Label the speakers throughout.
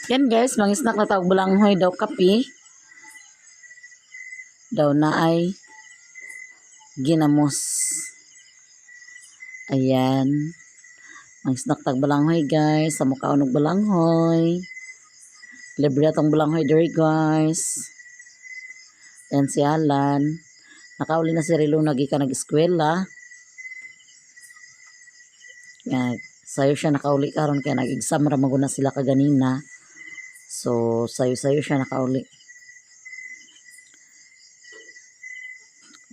Speaker 1: Yan guys, mga snack na tawag bulanghoy daw kape. Daw na ay ginamos. Ayan. Mga snack tawag bulanghoy guys. Sa mukha unog bulanghoy. Libre atong bulanghoy diri guys. Yan si Alan. Nakauli na si Rilo nagika nag-eskwela. Yan. Sayo siya nakauli karon kaya nag-exam ra maguna sila kaganina. So, sayo-sayo siya nakauli.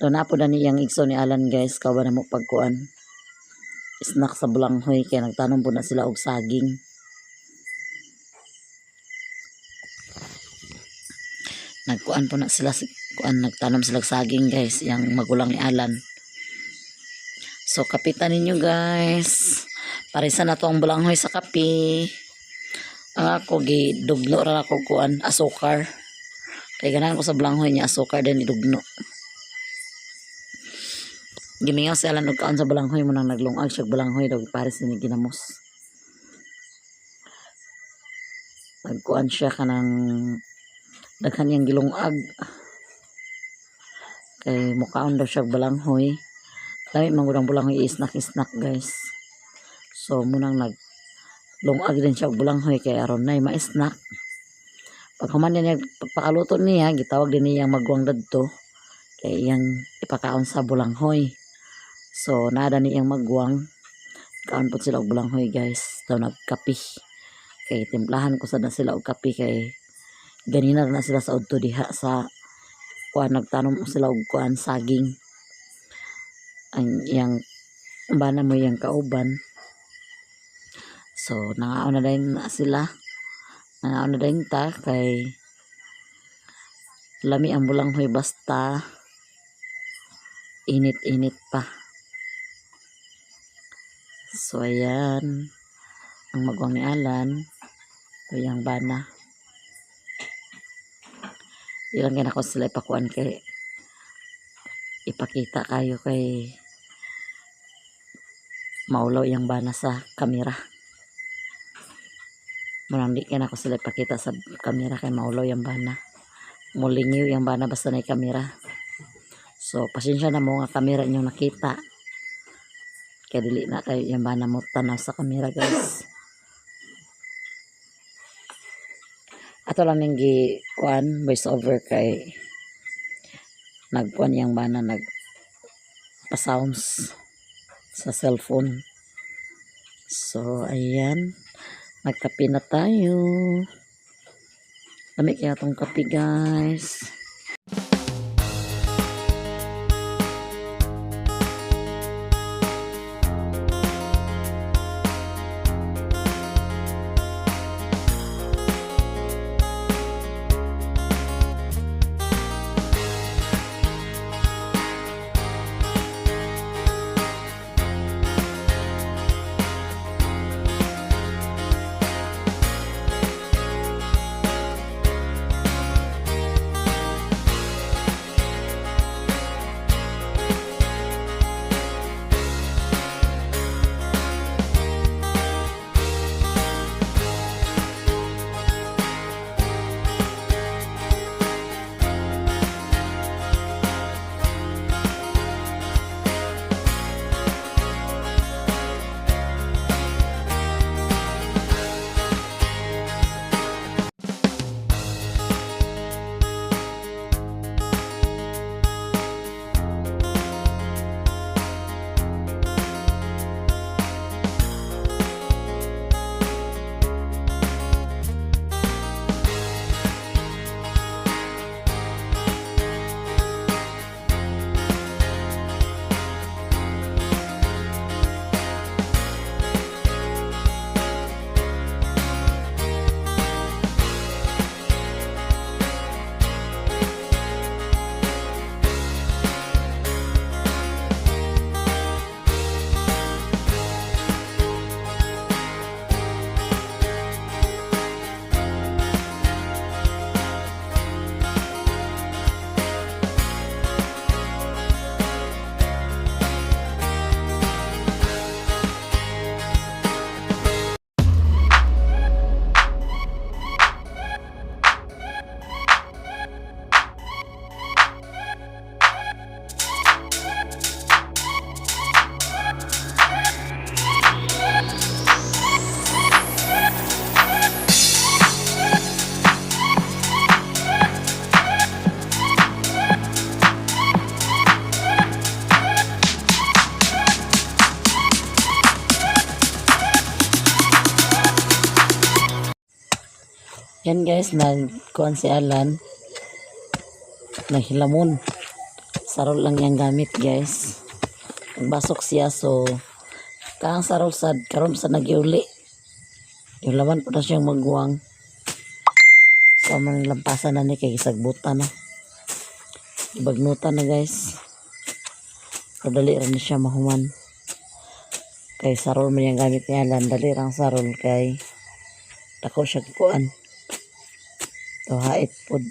Speaker 1: Doon na po na niyang igso ni Alan guys. Kawa na mo pagkuan. Snack sa bulanghoy. Kaya nagtanong po na sila og saging. Nagkuan po na sila. Nagtanom sila saging guys. Yang magulang ni Alan. So, kapitan ninyo guys. Parisa na to ang bulanghoy sa kape. Ang ako gidugno ra ako kuan asukar. Kay ganahan ko sa bulanghoy niya asukar din idugno. Gimingaw si Alan og kaon sa bulanghoy mo nang naglungag siya bulanghoy daw pares ni ginamos. Nagkuan siya kanang daghan yang gilungag. Kay mukaon daw siya bulanghoy. Dami mangudang bulanghoy snack guys. So munang lungag din siya og bulanghoy kay aron nay ma-snack. Pag human niya pagpakaluto niya, gitawag din niya magwang dadto kay iyang ipakaon sa bulanghoy. So nada niyang magwang. Kaon po sila og bulanghoy guys. Daw nagkape. Kay timplahan ko sana sila og kape kay ganina na sila sa udto diha sa kuan nagtanom sila og kuan saging. Ang iyang bana mo iyang kauban. So, nangaon na din na sila. Nangaon na din ta kay lami ang bulanghoy basta init-init pa. So, ayan. Ang magwang ni Alan. Ito yung bana. Ilang yan ako sila ipakuan kay ipakita kayo kay maulaw yung bana sa kamera. Munang di kaya ako sila ipakita sa kamera kay maulaw yung bana. Mulingiw yung bana basta na yung kamera. So, pasensya na mo nga kamera nyo nakita. Kaya dili na kayo yung bana mo tanaw sa kamera guys. Ato lang yung gikuan, voice over kay nagkuan yung bana nagpa-sounds sa cellphone. So, ayan. Magkape na tayo. Dami kaya itong kape guys. Yan guys, nagkuhan si Alan. Naghilamon. Sarol lang yung gamit guys. Nagbasok siya so kaang sarol sad karon sa nagyuli. Yung laman po na siyang magwang. So man lampasan na ni kay isagbutan na. Ibagnutan na guys. So dali rin siya mahuman. Kay sarol man yung gamit ni Alan. Dali rang sarol kay dako siya kuan. So hait pod.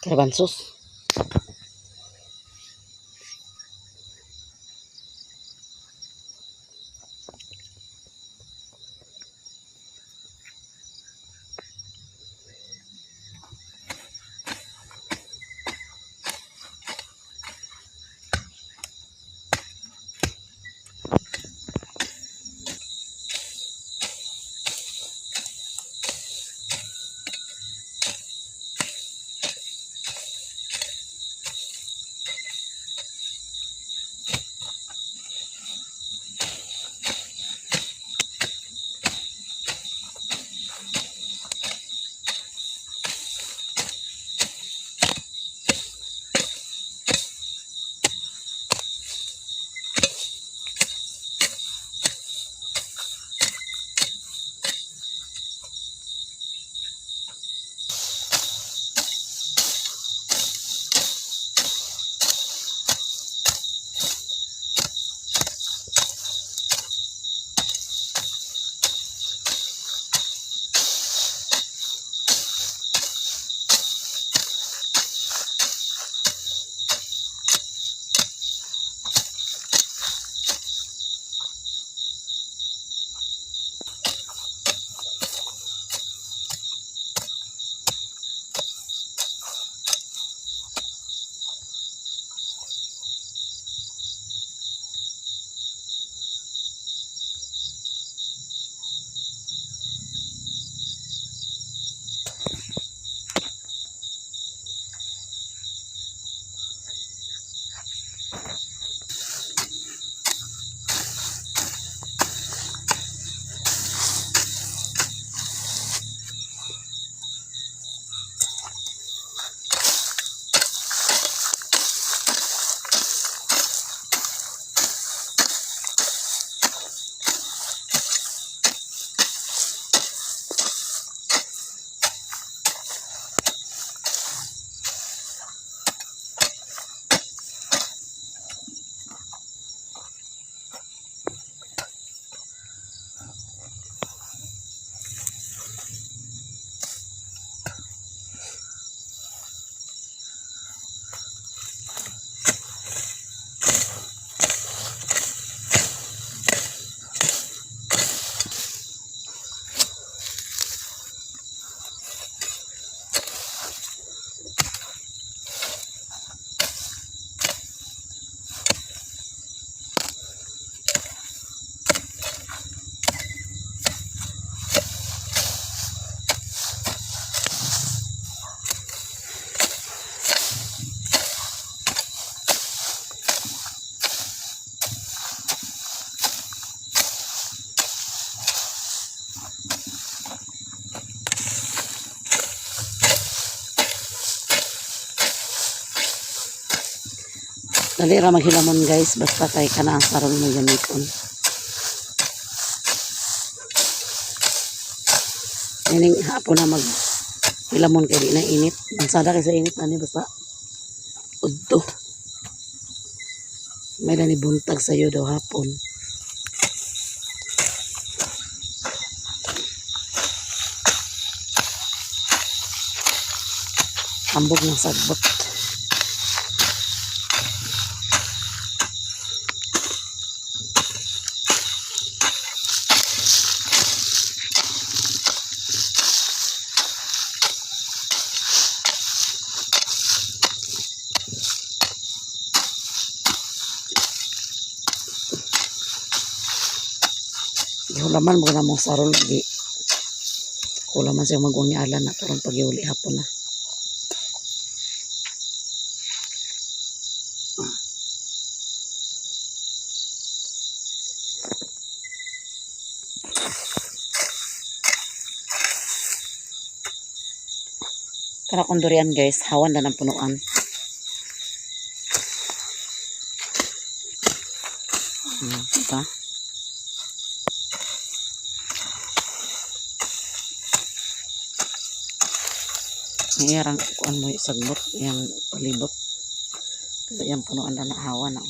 Speaker 1: Karabansos. Dali ra maghilamon guys, basta kay kana ang sarong mo gamiton. Ining hapon na maghilamon kay di na init. Bansada kay sa init na ni basta udto. May na ni buntag sa'yo daw hapon. Ambog ng sagbot. Hulaman mo na mong sarol lagi. Hulaman siya mag-unyalan na karon pag-iuli hapon na. Para kung durian guys, hawan na ng punuan. Diba? Mayroong kuan mo sagbot, yung palibot. Pero yung punuan na hawan na.